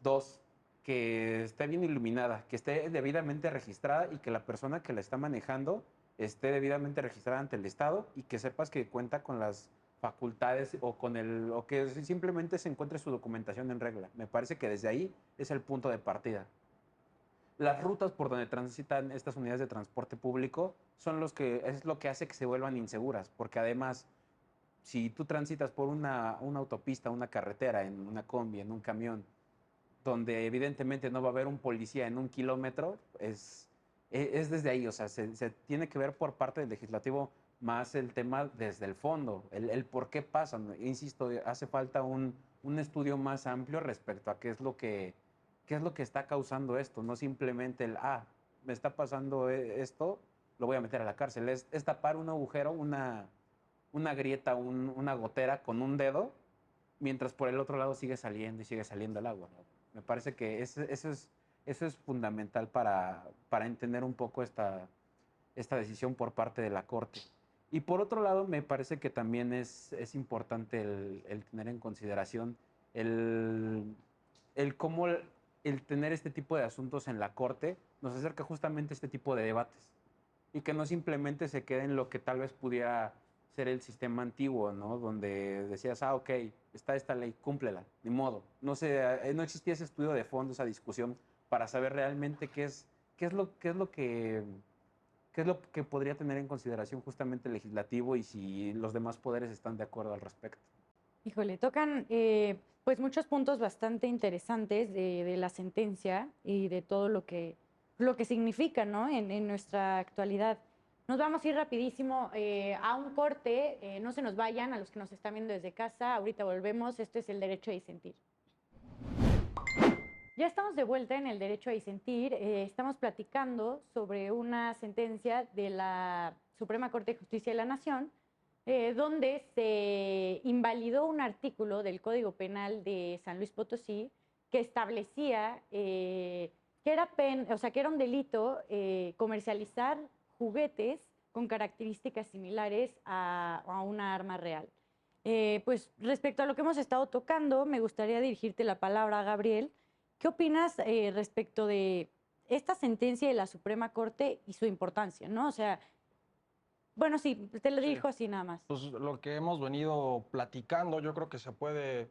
[SPEAKER 4] 2, que esté bien iluminada, que esté debidamente registrada y que la persona que la está manejando esté debidamente registrada ante el Estado y que sepas que cuenta con las facultades o que simplemente se encuentre su documentación en regla. Me parece que desde ahí es el punto de partida. Las rutas por donde transitan estas unidades de transporte público es lo que hace que se vuelvan inseguras, porque además, si tú transitas por una autopista, una carretera, en una combi, en un camión, donde evidentemente no va a haber un policía en 1 kilómetro, es desde ahí, o sea, se tiene que ver por parte del legislativo más el tema desde el fondo, el por qué pasan. Insisto, hace falta un estudio más amplio respecto a qué es lo que está causando esto, no simplemente me está pasando esto, lo voy a meter a la cárcel. Es tapar un agujero, una grieta, una gotera con un dedo, mientras por el otro lado sigue saliendo y sigue saliendo el agua, ¿no? Me parece que eso es fundamental para entender un poco esta decisión por parte de la Corte. Y por otro lado, me parece que también es importante el tener en consideración cómo el tener este tipo de asuntos en la Corte nos acerca justamente a este tipo de debates. Y que no simplemente se quede en lo que tal vez pudiera ser el sistema antiguo, ¿no? Donde decías, ok, está esta ley, cúmplela, ni modo. No existía ese estudio de fondo, esa discusión para saber realmente qué es lo que podría tener en consideración justamente el legislativo y si los demás poderes están de acuerdo al respecto.
[SPEAKER 1] Híjole, tocan pues muchos puntos bastante interesantes de la sentencia y de todo lo que significa, ¿no? en nuestra actualidad. Nos vamos a ir rapidísimo a un corte. No se nos vayan a los que nos están viendo desde casa. Ahorita volvemos. Esto es el derecho a disentir. Ya estamos de vuelta en el derecho a disentir. Estamos platicando sobre una sentencia de la Suprema Corte de Justicia de la Nación, donde se invalidó un artículo del Código Penal de San Luis Potosí que establecía que era un delito comercializar juguetes con características similares a una arma real. Pues respecto a lo que hemos estado tocando, me gustaría dirigirte la palabra a Gabriel. ¿Qué opinas respecto de esta sentencia de la Suprema Corte y su importancia, ¿no? O sea, bueno, sí, te lo dirijo así nada más.
[SPEAKER 3] Pues lo que hemos venido platicando, yo creo que se puede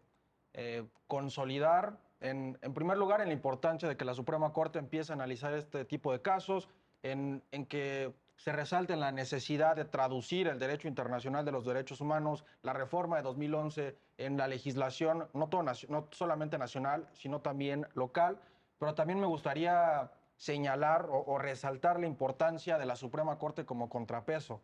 [SPEAKER 3] consolidar en primer lugar en la importancia de que la Suprema Corte empiece a analizar este tipo de casos, en que se resalte la necesidad de traducir el derecho internacional de los derechos humanos, la reforma de 2011 en la legislación, no solamente nacional, sino también local, pero también me gustaría señalar o resaltar la importancia de la Suprema Corte como contrapeso,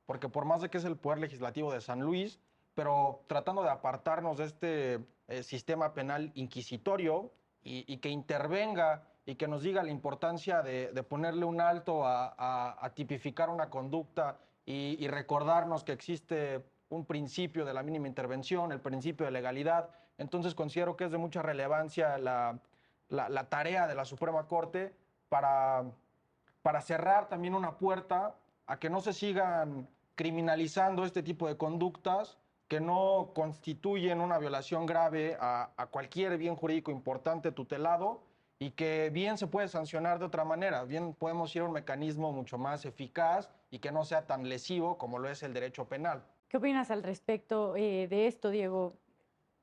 [SPEAKER 3] porque por más de que es el poder legislativo de San Luis, pero tratando de apartarnos de este sistema penal inquisitorio y que intervenga y que nos diga la importancia de ponerle un alto a tipificar una conducta y recordarnos que existe un principio de la mínima intervención, el principio de legalidad. Entonces considero que es de mucha relevancia la tarea de la Suprema Corte para cerrar también una puerta a que no se sigan criminalizando este tipo de conductas que no constituyen una violación grave a cualquier bien jurídico importante tutelado y que bien se puede sancionar de otra manera, bien podemos ir a un mecanismo mucho más eficaz y que no sea tan lesivo como lo es el derecho penal.
[SPEAKER 1] ¿Qué opinas al respecto de esto, Diego?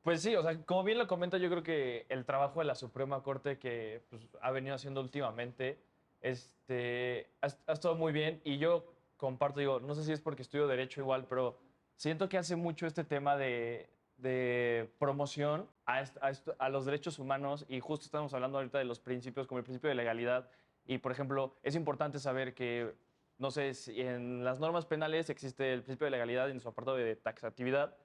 [SPEAKER 5] Pues sí, o sea, como bien lo comenta, yo creo que el trabajo de la Suprema Corte que pues, ha venido haciendo últimamente ha estado muy bien y yo comparto, digo, no sé si es porque estudio Derecho igual, pero siento que hace mucho este tema de promoción a los derechos humanos y justo estamos hablando ahorita de los principios como el principio de legalidad y, por ejemplo, es importante saber que, no sé, si en las normas penales existe el principio de legalidad en su apartado de taxatividad,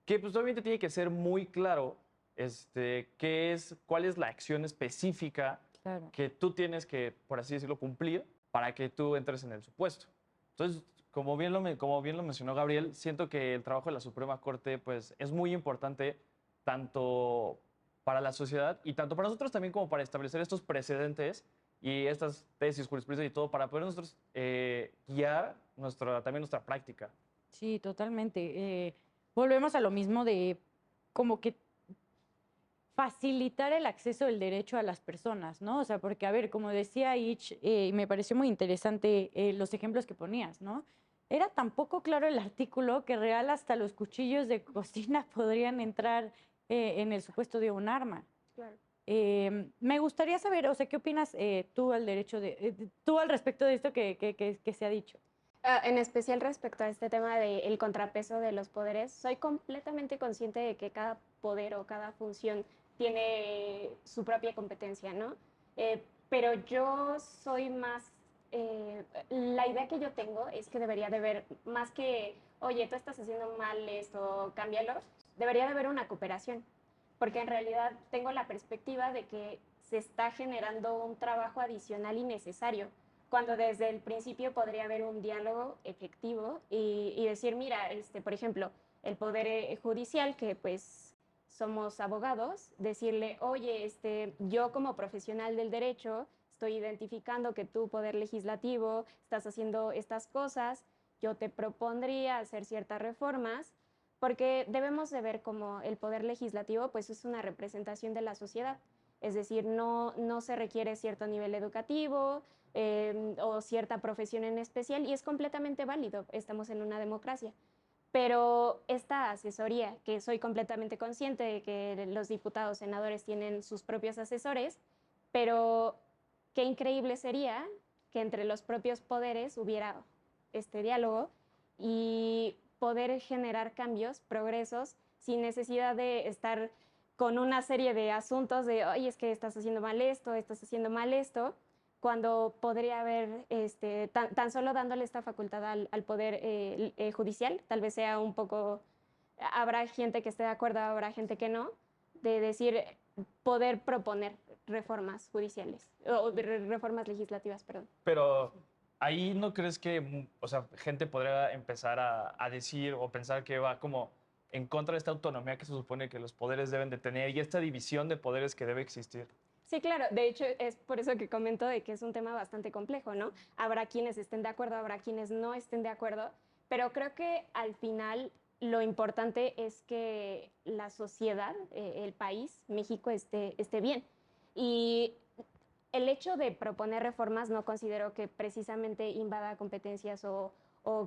[SPEAKER 5] que pues obviamente tiene que ser muy claro cuál es la acción específica
[SPEAKER 1] Claro.
[SPEAKER 5] que tú tienes que, por así decirlo, cumplir para que tú entres en el supuesto. Entonces, como bien lo mencionó Gabriel, siento que el trabajo de la Suprema Corte pues, es muy importante tanto para la sociedad y tanto para nosotros también como para establecer estos precedentes y estas tesis, jurisprudencia y todo para poder nosotros guiar también nuestra práctica.
[SPEAKER 1] Sí, totalmente. Volvemos a lo mismo de como que facilitar el acceso del derecho a las personas, ¿no? O sea, porque, a ver, como decía Ich, y me pareció muy interesante los ejemplos que ponías, ¿no? Era tan poco claro el artículo que real hasta los cuchillos de cocina podrían entrar en el supuesto de un arma.
[SPEAKER 6] Claro.
[SPEAKER 1] Me gustaría saber, o sea, ¿qué opinas tú al derecho tú al respecto de esto que se ha dicho?
[SPEAKER 6] En especial respecto a este tema del contrapeso de los poderes, soy completamente consciente de que cada poder o cada función tiene su propia competencia, ¿no? Pero yo soy más, la idea que yo tengo es que debería de haber, más que, oye, tú estás haciendo mal esto, cámbialo, debería de haber una cooperación, porque en realidad tengo la perspectiva de que se está generando un trabajo adicional innecesario cuando desde el principio podría haber un diálogo efectivo y decir, mira, por ejemplo, el poder judicial, que pues somos abogados, decirle, oye, yo como profesional del derecho estoy identificando que tú, poder legislativo, estás haciendo estas cosas, yo te propondría hacer ciertas reformas, porque debemos de ver como el poder legislativo pues es una representación de la sociedad. Es decir, no se requiere cierto nivel educativo, o cierta profesión en especial, y es completamente válido, estamos en una democracia. Pero esta asesoría, que soy completamente consciente de que los diputados, senadores tienen sus propios asesores, pero qué increíble sería que entre los propios poderes hubiera este diálogo y poder generar cambios, progresos, sin necesidad de estar con una serie de asuntos de, oye, es que estás haciendo mal esto, cuando podría haber, tan solo dándole esta facultad al Poder Judicial, tal vez sea un poco, habrá gente que esté de acuerdo, habrá gente que no, de decir, poder proponer reformas judiciales, o reformas legislativas, perdón.
[SPEAKER 5] Pero ahí no crees que, o sea, gente podría empezar a decir o pensar que va como en contra de esta autonomía que se supone que los poderes deben de tener y esta división de poderes que debe existir.
[SPEAKER 6] Sí, claro. De hecho, es por eso que comento de que es un tema bastante complejo, ¿no? Habrá quienes estén de acuerdo, habrá quienes no estén de acuerdo, pero creo que al final lo importante es que la sociedad, el país, México, esté bien. Y el hecho de proponer reformas no considero que precisamente invada competencias o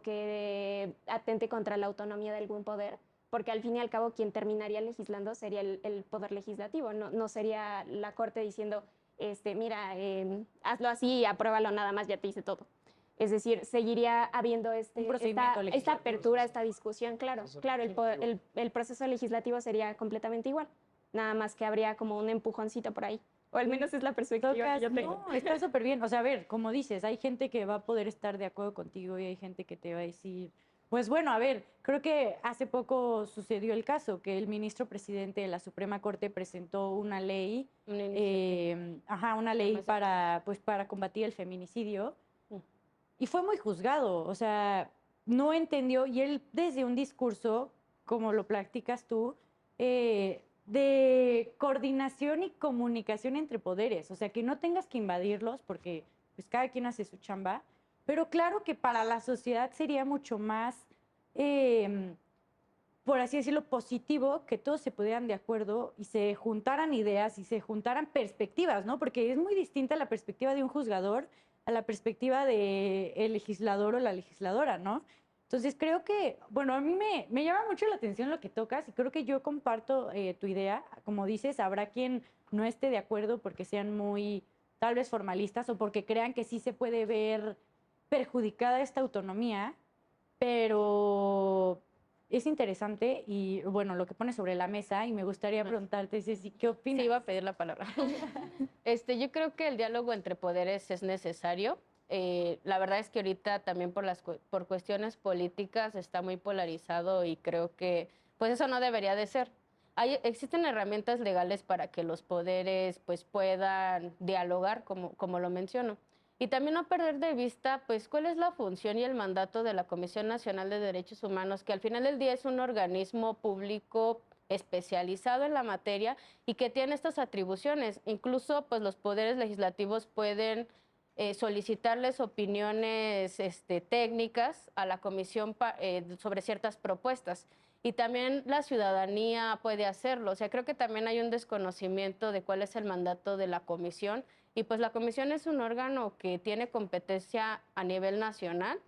[SPEAKER 6] que atente contra la autonomía de algún poder, porque al fin y al cabo quien terminaría legislando sería el poder legislativo, no sería la Corte diciendo, mira, hazlo así y apruébalo nada más, ya te hice todo. Es decir, seguiría habiendo esta apertura, esta discusión, claro, el proceso legislativo sería completamente igual, nada más que habría como un empujoncito por ahí. O al menos es la perspectiva que yo tengo.
[SPEAKER 1] No, está súper bien. O sea, a ver, como dices, hay gente que va a poder estar de acuerdo contigo y hay gente que te va a decir, pues bueno, a ver, creo que hace poco sucedió el caso que el ministro presidente de la Suprema Corte presentó una ley, una ley para combatir el feminicidio y fue muy juzgado. O sea, no entendió y él desde un discurso, como lo practicas tú, de coordinación y comunicación entre poderes, o sea, que no tengas que invadirlos porque pues cada quien hace su chamba, pero claro que para la sociedad sería mucho más, por así decirlo, positivo que todos se pusieran de acuerdo y se juntaran ideas y se juntaran perspectivas, ¿no? Porque es muy distinta la perspectiva de un juzgador a la perspectiva del legislador o la legisladora, ¿no? Entonces creo que, bueno, a mí me llama mucho la atención lo que tocas y creo que yo comparto tu idea. Como dices, habrá quien no esté de acuerdo porque sean muy, tal vez, formalistas o porque crean que sí se puede ver perjudicada esta autonomía, pero es interesante y, bueno, lo que pones sobre la mesa y me gustaría preguntarte, Ceci, ¿qué opinas?
[SPEAKER 2] Sí, iba a pedir la palabra. Yo creo que el diálogo entre poderes es necesario. La verdad es que ahorita también por cuestiones políticas está muy polarizado y creo que pues eso no debería de ser. Existen herramientas legales para que los poderes pues puedan dialogar, como lo menciono. Y también no perder de vista pues cuál es la función y el mandato de la Comisión Nacional de Derechos Humanos, que al final del día es un organismo público especializado en la materia y que tiene estas atribuciones. Incluso pues los poderes legislativos pueden solicitarles opiniones técnicas a la comisión sobre ciertas propuestas. y también la ciudadanía puede hacerlo. O sea, creo que también hay un desconocimiento de cuál es el mandato de la comisión, y pues la comisión es un órgano que tiene competencia a nivel nacional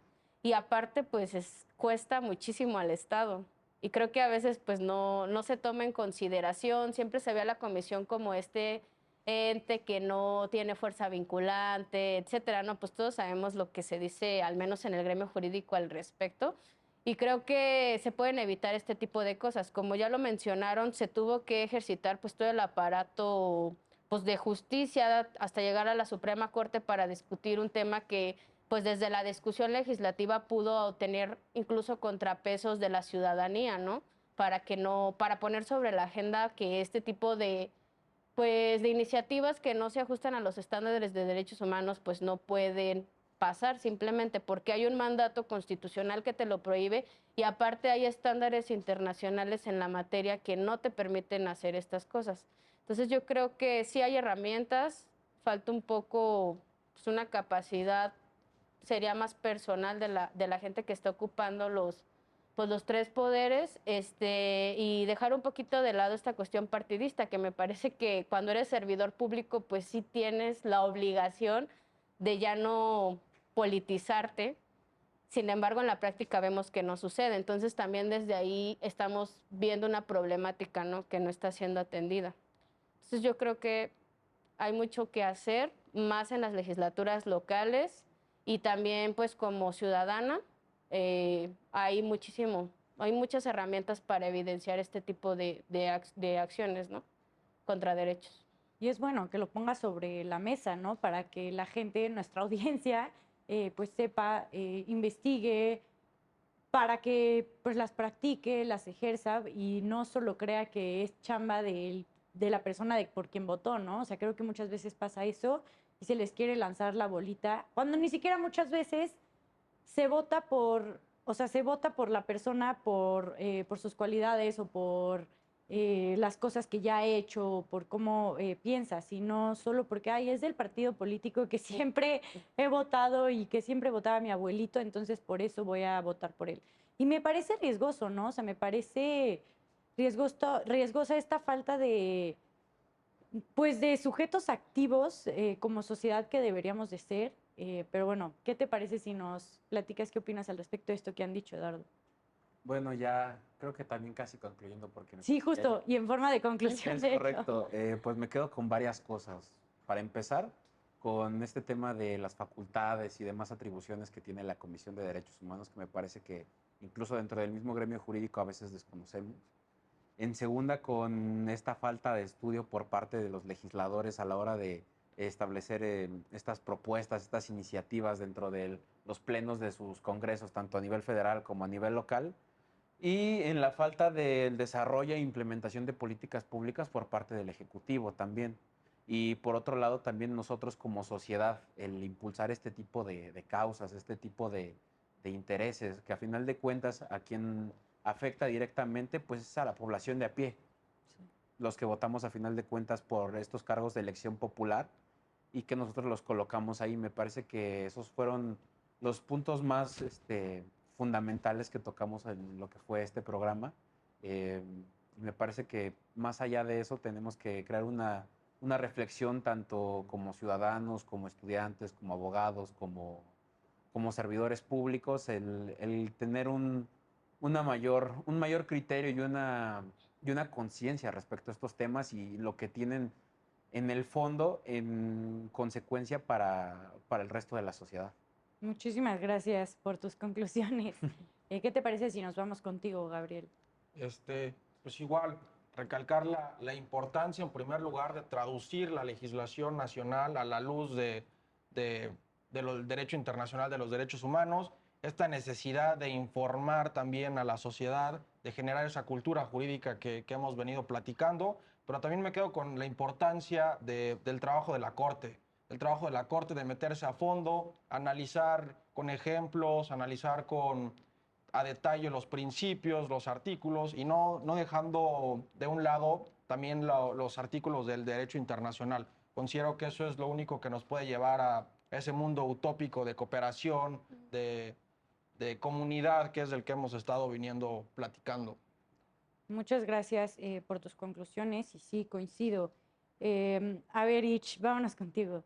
[SPEAKER 2] y aparte pues cuesta muchísimo al Estado. Y creo que a veces pues no se toma en consideración, siempre se ve a la comisión como este ente que no tiene fuerza vinculante, etcétera, ¿no? Pues todos sabemos lo que se dice, al menos en el gremio jurídico, al respecto. Y creo que se pueden evitar este tipo de cosas. Como ya lo mencionaron, se tuvo que ejercitar pues todo el aparato pues de justicia hasta llegar a la Suprema Corte para discutir un tema que pues desde la discusión legislativa pudo tener incluso contrapesos de la ciudadanía, ¿no? Para poner sobre la agenda que este tipo de pues de iniciativas que no se ajustan a los estándares de derechos humanos pues no pueden pasar simplemente porque hay un mandato constitucional que te lo prohíbe y aparte hay estándares internacionales en la materia que no te permiten hacer estas cosas. Entonces yo creo que sí hay herramientas, falta un poco pues, una capacidad, sería más personal de la gente que está ocupando los tres poderes, y dejar un poquito de lado esta cuestión partidista, que me parece que cuando eres servidor público, pues sí tienes la obligación de ya no politizarte. Sin embargo, en la práctica vemos que no sucede. Entonces, también desde ahí estamos viendo una problemática, ¿no? Que no está siendo atendida. Entonces, yo creo que hay mucho que hacer, más en las legislaturas locales y también, pues, como ciudadana, hay muchas herramientas para evidenciar este tipo de acciones, ¿no? Contra derechos.
[SPEAKER 1] Y es bueno que lo ponga sobre la mesa, ¿no? Para que la gente, nuestra audiencia, pues sepa, investigue, para que pues las practique, las ejerza y no solo crea que es chamba de la persona por quien votó, ¿no? O sea, creo que muchas veces pasa eso y se les quiere lanzar la bolita, cuando ni siquiera muchas veces se vota o sea, se vota por la persona por sus cualidades o por las cosas que ya ha hecho, o por cómo piensa, sino solo porque, ay, es del partido político que siempre he votado y que siempre votaba mi abuelito, entonces por eso voy a votar por él. Y me parece riesgoso, ¿no? O sea, me parece riesgosa esta falta pues de sujetos activos como sociedad que deberíamos de ser. Pero bueno, ¿qué te parece si nos platicas qué opinas al respecto de esto que han dicho, Eduardo?
[SPEAKER 4] Bueno, ya creo que también casi concluyendo porque...
[SPEAKER 1] Sí, justo, y en forma de conclusión,
[SPEAKER 4] Es
[SPEAKER 1] de hecho.
[SPEAKER 4] correcto. Pues me quedo con varias cosas. Para empezar, con este tema de las facultades y demás atribuciones que tiene la Comisión de Derechos Humanos, que me parece que incluso dentro del mismo gremio jurídico a veces desconocemos. En segunda, con esta falta de estudio por parte de los legisladores a la hora de establecer estas propuestas, estas iniciativas dentro de los plenos de sus congresos, tanto a nivel federal como a nivel local. Y en la falta del desarrollo e implementación de políticas públicas por parte del Ejecutivo también. Y por otro lado, también nosotros como sociedad, el impulsar este tipo de causas, este tipo de intereses, que a final de cuentas a quien afecta directamente, pues es a la población de a pie. Sí. Los que votamos a final de cuentas por estos cargos de elección popular y que nosotros los colocamos ahí. Me parece que esos fueron los puntos más fundamentales que tocamos en lo que fue este programa. Me parece que más allá de eso tenemos que crear una reflexión tanto como ciudadanos, como estudiantes, como abogados, como servidores públicos, el tener un mayor criterio y una conciencia respecto a estos temas y lo que tienen en el fondo en consecuencia para el resto de la sociedad.
[SPEAKER 1] Muchísimas gracias por tus conclusiones. ¿Qué te parece si nos vamos contigo, Gabriel?
[SPEAKER 3] Pues igual, recalcar la importancia, en primer lugar, de traducir la legislación nacional a la luz del derecho internacional de los derechos humanos, esta necesidad de informar también a la sociedad, de generar esa cultura jurídica que hemos venido platicando, pero también me quedo con la importancia del trabajo de la Corte, de meterse a fondo, analizar con ejemplos, analizar a detalle los principios, los artículos y no dejando de un lado también los artículos del derecho internacional. Considero que eso es lo único que nos puede llevar a ese mundo utópico de cooperación, de comunidad, que es del que hemos estado viniendo platicando.
[SPEAKER 1] Muchas gracias por tus conclusiones y sí, coincido. A ver, Ich, vámonos contigo.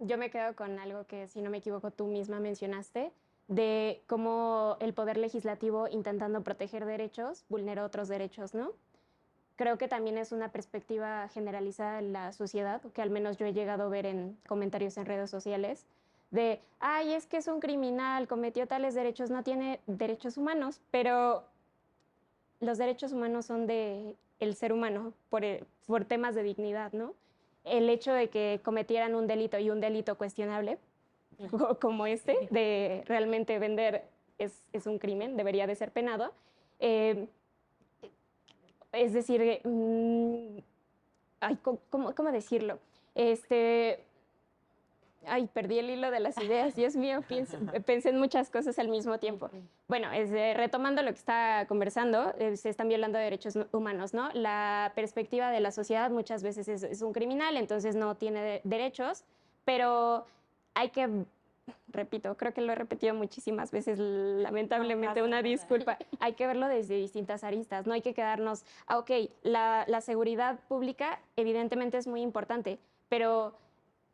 [SPEAKER 6] Yo me quedo con algo que, si no me equivoco, tú misma mencionaste, de cómo el poder legislativo, intentando proteger derechos, vulnera otros derechos, ¿no? Creo que también es una perspectiva generalizada en la sociedad, que al menos yo he llegado a ver en comentarios en redes sociales, de, ay, es que es un criminal, cometió tales derechos, no tiene derechos humanos, pero los derechos humanos son de el ser humano por temas de dignidad, ¿no? El hecho de que cometieran un delito y un delito cuestionable, como este, de realmente vender es un crimen, debería de ser penado. Eh, es decir, ay, ¿cómo decirlo? Ay, perdí el hilo de las ideas, Dios mío, pensé en muchas cosas al mismo tiempo. Bueno, retomando lo que está conversando, se están violando derechos humanos, ¿no? La perspectiva de la sociedad muchas veces es un criminal, entonces no tiene derechos, pero hay que, repito, creo que lo he repetido muchísimas veces, lamentablemente, una disculpa, hay que verlo desde distintas aristas, no hay que quedarnos, ok, la seguridad pública evidentemente es muy importante, pero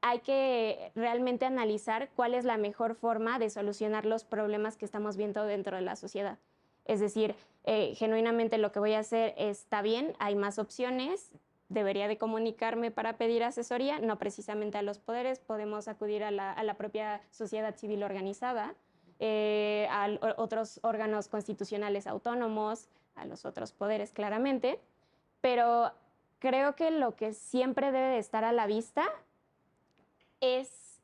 [SPEAKER 6] hay que realmente analizar cuál es la mejor forma de solucionar los problemas que estamos viendo dentro de la sociedad. Es decir, genuinamente lo que voy a hacer está bien, hay más opciones, debería de comunicarme para pedir asesoría, no precisamente a los poderes, podemos acudir a la propia sociedad civil organizada, a otros órganos constitucionales autónomos, a los otros poderes claramente, pero creo que lo que siempre debe de estar a la vista es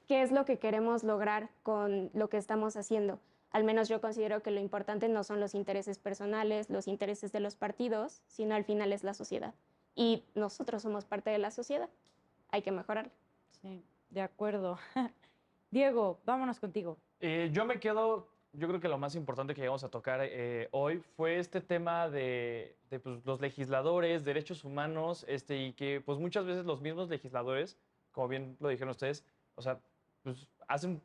[SPEAKER 6] qué es lo que queremos lograr con lo que estamos haciendo. Al menos yo considero que lo importante no son los intereses personales, los intereses de los partidos, sino al final es la sociedad. Y nosotros somos parte de la sociedad. Hay que mejorarlo.
[SPEAKER 1] Sí, de acuerdo. Diego, vámonos contigo.
[SPEAKER 5] Yo me quedo, yo creo que lo más importante que llegamos a tocar hoy fue este tema de pues, los legisladores, derechos humanos, y que pues muchas veces los mismos legisladores, como bien lo dijeron ustedes, o sea, pues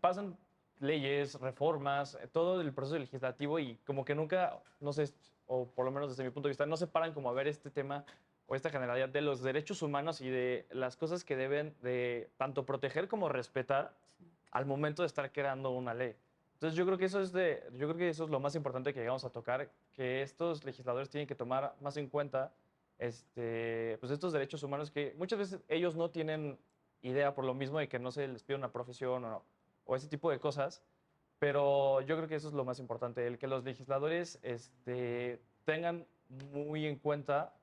[SPEAKER 5] pasan leyes, reformas, todo el proceso legislativo y como que nunca, no sé, o por lo menos desde mi punto de vista, no se paran como a ver este tema o esta generalidad de los derechos humanos y de las cosas que deben de tanto proteger como respetar al momento de estar creando una ley. Entonces yo creo que yo creo que eso es lo más importante que llegamos a tocar, que estos legisladores tienen que tomar más en cuenta pues estos derechos humanos que muchas veces ellos no tienen idea por lo mismo de que no se les pide una profesión o ese tipo de cosas, pero yo creo que eso es lo más importante, el que los legisladores tengan muy en cuenta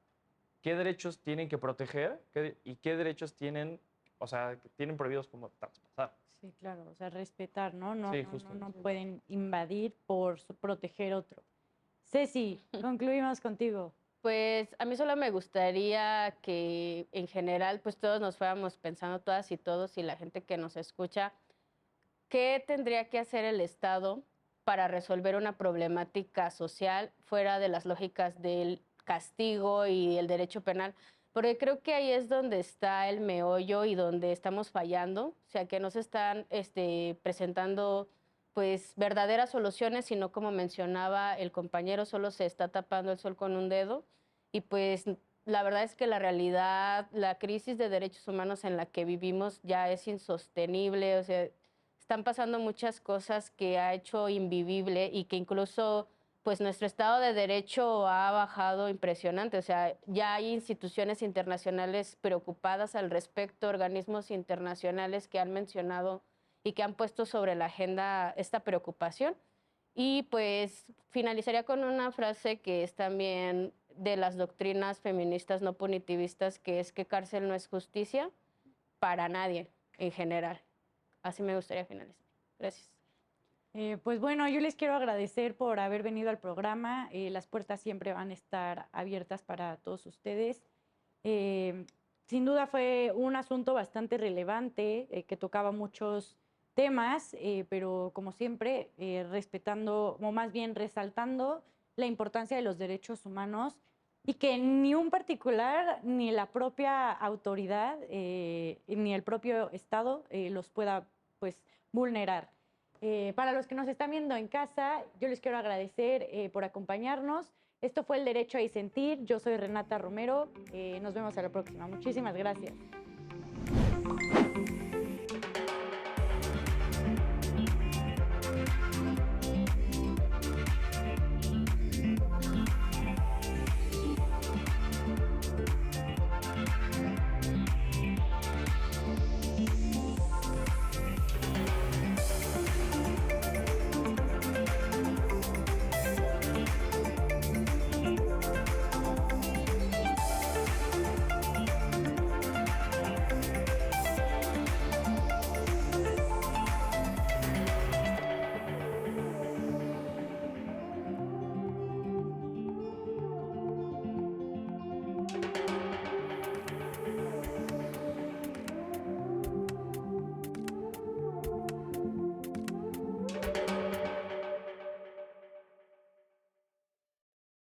[SPEAKER 5] qué derechos tienen que proteger y qué derechos tienen, o sea, que tienen prohibidos como traspasar.
[SPEAKER 1] Sí, claro, o sea, respetar, ¿no? No,
[SPEAKER 5] Sí,
[SPEAKER 1] no,
[SPEAKER 5] justo.
[SPEAKER 1] no pueden invadir por proteger otro. Ceci, concluimos contigo.
[SPEAKER 2] Pues a mí solo me gustaría que en general pues todos nos fuéramos pensando, todas y todos, y la gente que nos escucha, ¿qué tendría que hacer el Estado para resolver una problemática social fuera de las lógicas del castigo y el derecho penal? Porque creo que ahí es donde está el meollo y donde estamos fallando, o sea, que no se están presentando pues verdaderas soluciones, sino como mencionaba el compañero, solo se está tapando el sol con un dedo y pues la verdad es que la realidad, la crisis de derechos humanos en la que vivimos ya es insostenible, o sea, están pasando muchas cosas que ha hecho invivible y que incluso pues nuestro Estado de Derecho ha bajado impresionante. O sea, ya hay instituciones internacionales preocupadas al respecto, organismos internacionales que han mencionado y que han puesto sobre la agenda esta preocupación. Y pues finalizaría con una frase que es también de las doctrinas feministas no punitivistas, que es que cárcel no es justicia para nadie en general. Así me gustaría finalizar. Gracias.
[SPEAKER 1] Pues bueno, yo les quiero agradecer por haber venido al programa. Las puertas siempre van a estar abiertas para todos ustedes. Sin duda fue un asunto bastante relevante que tocaba muchos temas, pero como siempre, respetando, o más bien resaltando la importancia de los derechos humanos y que ni un particular, ni la propia autoridad, ni el propio Estado los pueda pues vulnerar. Para los que nos están viendo en casa, yo les quiero agradecer por acompañarnos. Esto fue El Derecho a Disentir. Yo soy Renata Romero. Nos vemos a la próxima. Muchísimas gracias.